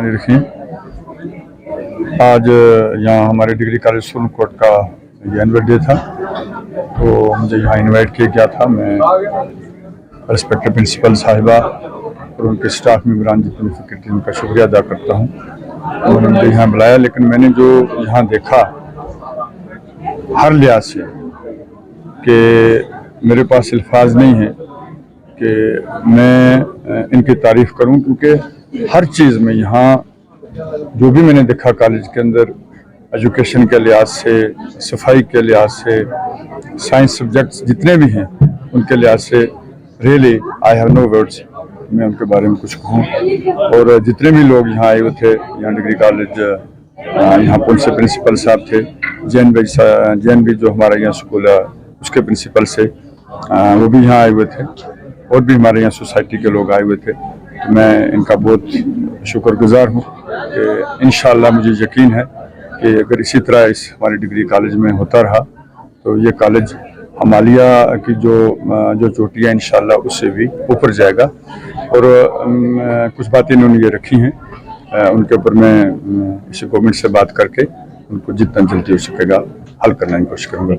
रहीम। आज यहाँ हमारे डिग्री कॉलेज सोलन कोट का ये एनुअल डे था, तो मुझे यहाँ इनवाइट किया गया था। मैं रिस्पेक्टेड प्रिंसिपल साहिबा और उनके स्टाफ मेंबरान जितने फिक्र थे उनका शुक्रिया अदा करता हूँ। उन्होंने मुझे यहाँ बुलाया, लेकिन मैंने जो यहाँ देखा हर लिहाज से कि मेरे पास अल्फाज नहीं है कि मैं इनकी तारीफ़ करूं, क्योंकि हर चीज़ में यहाँ जो भी मैंने देखा कॉलेज के अंदर, एजुकेशन के लिहाज से, सफाई के लिहाज से, साइंस सब्जेक्ट्स जितने भी हैं उनके लिहाज से really I have no words मैं उनके बारे में कुछ कहूँ। और जितने भी लोग यहाँ आए हुए थे, यहाँ डिग्री कॉलेज यहाँ से प्रिंसिपल साहब थे, जैन भी जो हमारा यहाँ स्कूल है उसके प्रिंसिपल से वो भी यहाँ आए हुए थे, और भी हमारे यहाँ सोसाइटी के लोग आए हुए थे। तो मैं इनका बहुत शुक्रगुजार हूँ कि इंशाअल्लाह मुझे यकीन है कि अगर इसी तरह इस हमारे डिग्री कॉलेज में होता रहा तो ये कॉलेज हिमालय की जो चोटी है इंशाअल्लाह उससे भी ऊपर जाएगा। और कुछ बातें इन्होंने ये रखी हैं, उनके ऊपर मैं इस गवर्नमेंट से बात करके उनको जितना जल्दी हो सकेगा हल करने की कोशिश करूँगा।